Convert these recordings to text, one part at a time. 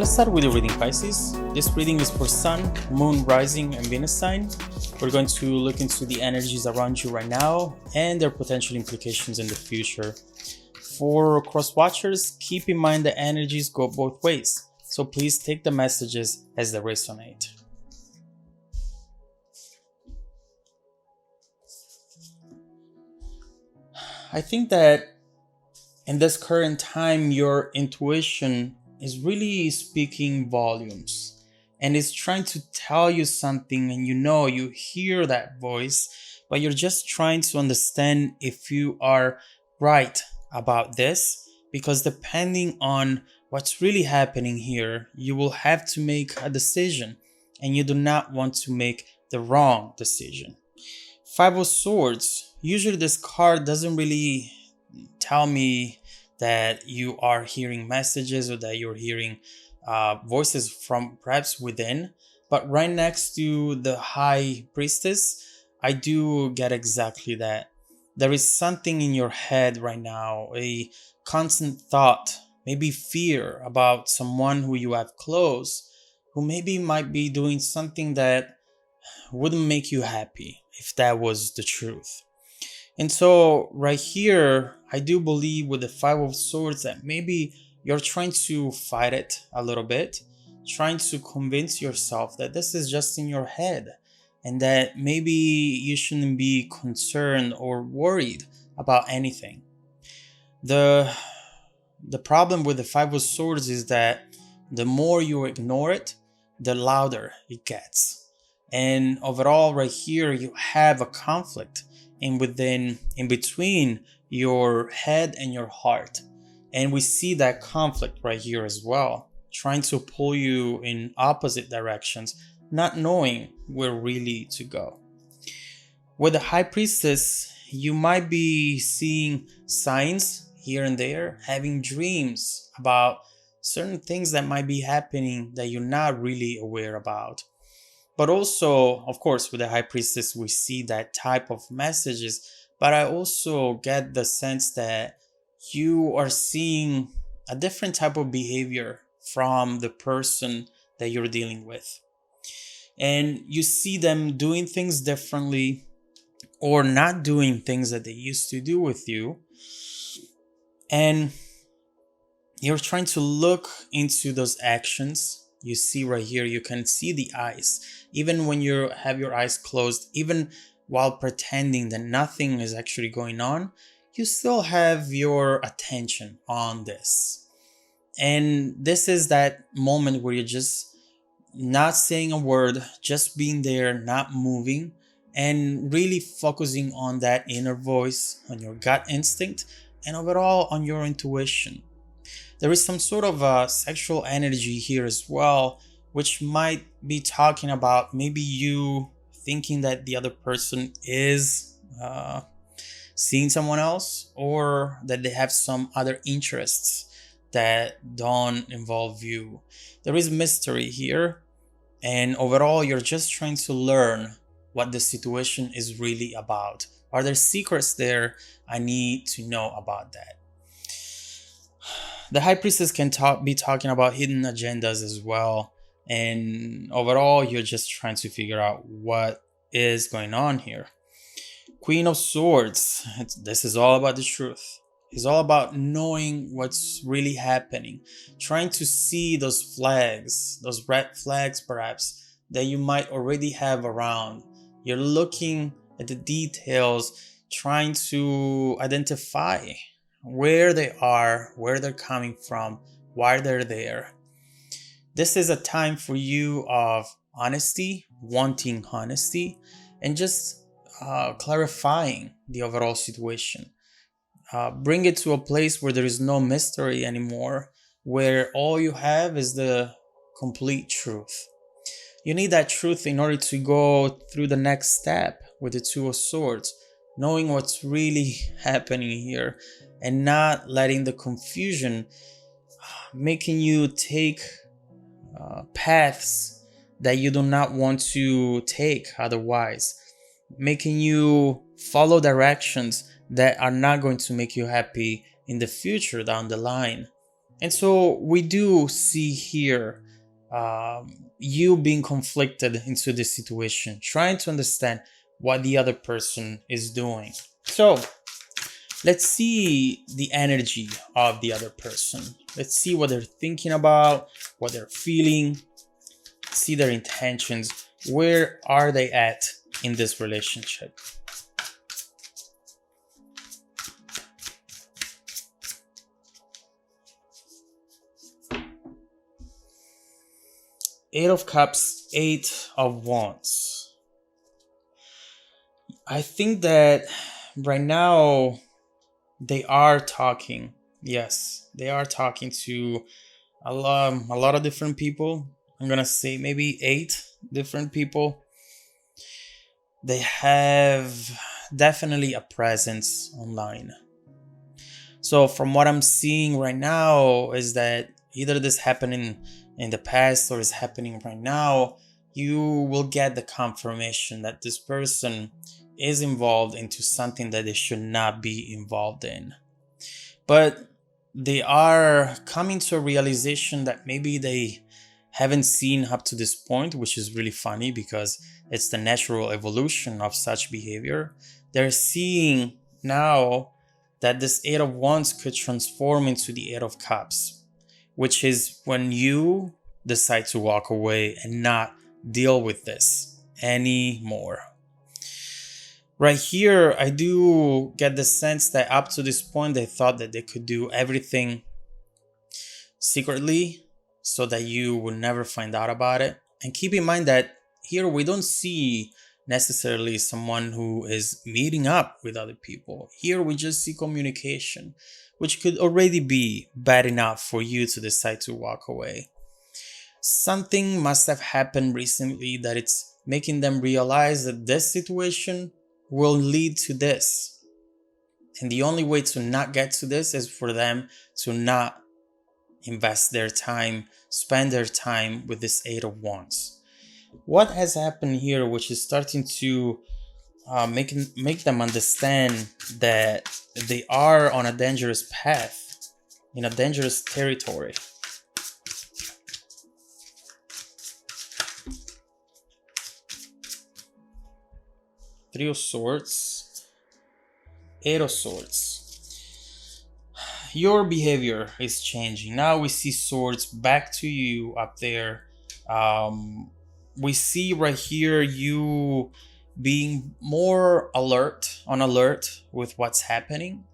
Let's start with the reading, Pisces. This reading is for Sun, Moon, Rising, and Venus sign. We're going to look into the energies around you right now and their potential implications in the future. For cross watchers, keep in mind the energies go both ways, so please take the messages as they resonate. I think that in this current time, your intuition is really speaking volumes and is trying to tell you something, and you hear that voice, but you're just trying to understand if you are right about this, because depending on what's really happening here, you will have to make a decision, and you do not want to make the wrong decision. Five of Swords. Usually this card doesn't really tell me that you are hearing messages or that you're hearing voices from perhaps within, but right next to the High Priestess, I do get exactly that. There is something in your head right now, a constant thought, maybe fear about someone who you have close, who maybe might be doing something that wouldn't make you happy if that was the truth. And so right here, I do believe with the Five of Swords that maybe you're trying to fight it a little bit, trying to convince yourself that this is just in your head and that maybe you shouldn't be concerned or worried about anything. The problem with the Five of Swords is that the more you ignore it, the louder it gets. And overall right here, you have a conflict in between your head and your heart. And we see that conflict right here as well, trying to pull you in opposite directions, not knowing where really to go. With the High Priestess, you might be seeing signs here and there, having dreams about certain things that might be happening that you're not really aware about. But also, of course, with the High Priestess, we see that type of messages. But I also get the sense that you are seeing a different type of behavior from the person that you're dealing with. And you see them doing things differently or not doing things that they used to do with you. And you're trying to look into those actions. You see right here, you can see the eyes. Even when you have your eyes closed, even while pretending that nothing is actually going on, you still have your attention on this. And this is that moment where you're just not saying a word, just being there, not moving, and really focusing on that inner voice, on your gut instinct, and overall on your intuition. There is some sort of sexual energy here as well, which might be talking about maybe you thinking that the other person is seeing someone else, or that they have some other interests that don't involve you. There is mystery here, and overall you're just trying to learn what the situation is really about. Are there secrets there? I need to know about that. The High Priestess can be talking about hidden agendas as well. And overall, you're just trying to figure out what is going on here. Queen of Swords. This is all about the truth. It's all about knowing what's really happening. Trying to see those flags, those red flags perhaps, that you might already have around. You're looking at the details, trying to identify where they are, where they're coming from, why they're there. This is a time for you of honesty, wanting honesty, and just clarifying the overall situation. Bring it to a place where there is no mystery anymore, where all you have is the complete truth. You need that truth in order to go through the next step with the Two of Swords, knowing what's really happening here and not letting the confusion making you take paths that you do not want to take otherwise, making you follow directions that are not going to make you happy in the future down the line. And so we do see here you being conflicted into this situation, trying to understand what the other person is doing. So let's see the energy of the other person. Let's see what they're thinking about, what they're feeling, see their intentions. Where are they at in this relationship? Eight of Cups, Eight of Wands. I think that right now they are talking. Yes, they are talking to a lot of different people. I'm gonna say maybe 8 different people. They have definitely a presence online. So from what I'm seeing right now is that either this happening in the past or is happening right now, you will get the confirmation that this person is involved into something that they should not be involved in. But they are coming to a realization that maybe they haven't seen up to this point, which is really funny because it's the natural evolution of such behavior. They're seeing now that this Eight of Wands could transform into the Eight of Cups, which is when you decide to walk away and not deal with this anymore. Right here, I do get the sense that up to this point, they thought that they could do everything secretly so that you would never find out about it. And keep in mind that here we don't see necessarily someone who is meeting up with other people. Here we just see communication, which could already be bad enough for you to decide to walk away. Something must have happened recently that it's making them realize that this situation will lead to this. And the only way to not get to this is for them to not invest their time, spend their time with this Eight of Wands. What has happened here, which is starting to make them understand that they are on a dangerous path, in a dangerous territory. Three of Swords, Eight of Swords. Your behavior is changing. Now we see swords back to you up there. We see right here you being more on alert with what's happening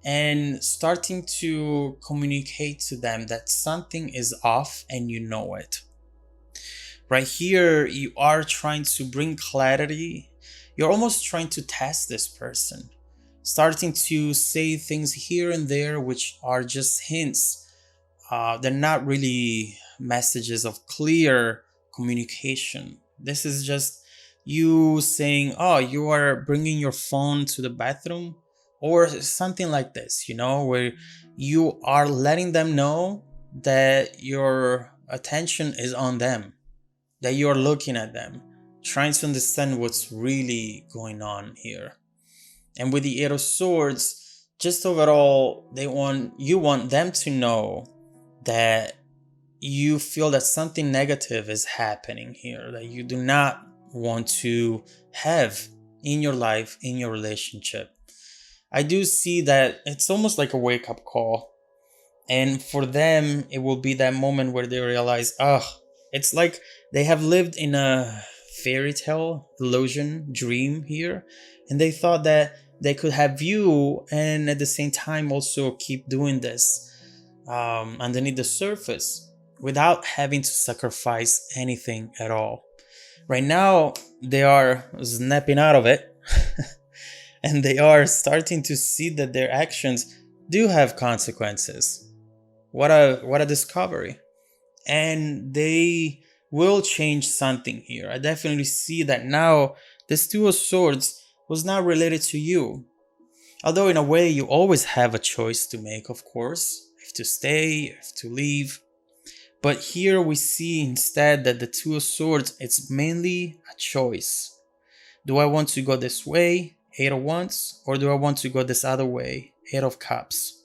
and starting to communicate to them that something is off and you know it. Right here, you are trying to bring clarity. You're almost trying to test this person, starting to say things here and there which are just hints. They're not really messages of clear communication. This is just you saying, oh, you are bringing your phone to the bathroom, or something like this, where you are letting them know that your attention is on them, that you're looking at them, trying to understand what's really going on here. And with the Eight of Swords, just overall, you want them to know that you feel that something negative is happening here, that you do not want to have in your life, in your relationship. I do see that it's almost like a wake-up call. And for them, it will be that moment where they realize, it's like they have lived in a fairy tale, illusion, dream here. And they thought that they could have you and at the same time also keep doing this underneath the surface without having to sacrifice anything at all. Right now, they are snapping out of it and they are starting to see that their actions do have consequences. What a discovery. And they will change something here. I definitely see that now this Two of Swords was not related to you. Although in a way you always have a choice to make, of course, if to stay, if to leave. But here we see instead that the Two of Swords, it's mainly a choice. Do I want to go this way, Eight of Wands, or do I want to go this other way, Eight of Cups?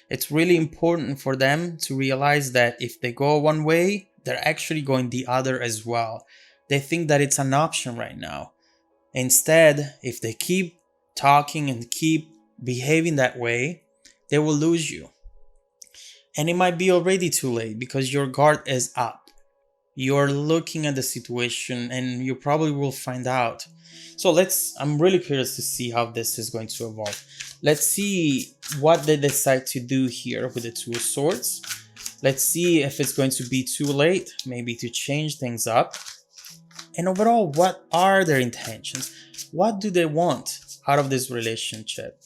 It's really important for them to realize that if they go one way, they're actually going the other as well. They think that it's an option right now. Instead, if they keep talking and keep behaving that way, they will lose you. And it might be already too late because your guard is up. You're looking at the situation and you probably will find out. So I'm really curious to see how this is going to evolve. Let's see what they decide to do here with the Two of Swords. Let's see if it's going to be too late, maybe to change things up. And overall, what are their intentions? What do they want out of this relationship?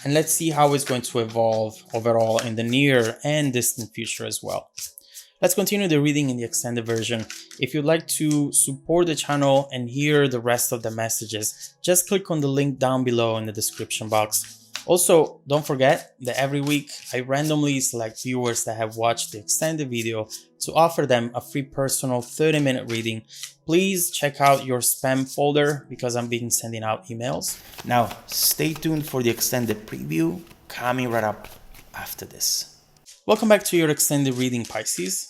And let's see how it's going to evolve overall in the near and distant future as well. Let's continue the reading in the extended version. If you'd like to support the channel and hear the rest of the messages, just click on the link down below in the description box. Also, don't forget that every week I randomly select viewers that have watched the extended video to offer them a free personal 30-minute reading. Please check out your spam folder because I'm being sending out emails. Now, stay tuned for the extended preview coming right up after this. Welcome back to your extended reading, Pisces.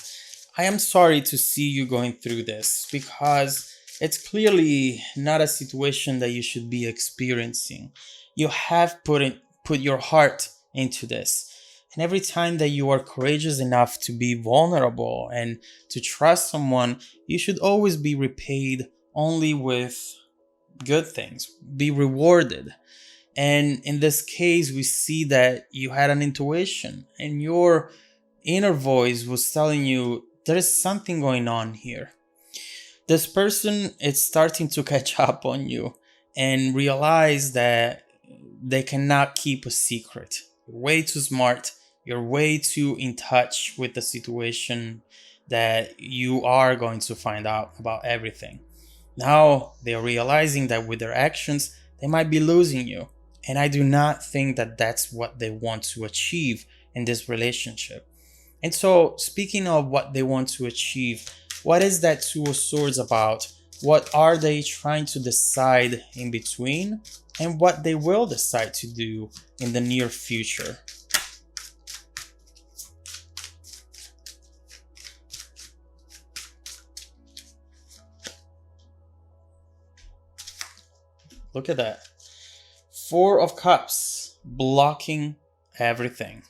I am sorry to see you going through this because it's clearly not a situation that you should be experiencing. You have put your heart into this. And every time that you are courageous enough to be vulnerable and to trust someone, you should always be repaid only with good things, be rewarded. And in this case, we see that you had an intuition and your inner voice was telling you there is something going on here. This person is starting to catch up on you and realize that they cannot keep a secret. You're way too smart. You're way too in touch with the situation that you are going to find out about everything. Now they're realizing that with their actions, they might be losing you. And I do not think that that's what they want to achieve in this relationship. And so, speaking of what they want to achieve, what is that Two of Swords about? What are they trying to decide in between? And what they will decide to do in the near future? Look at that. Four of Cups, blocking everything.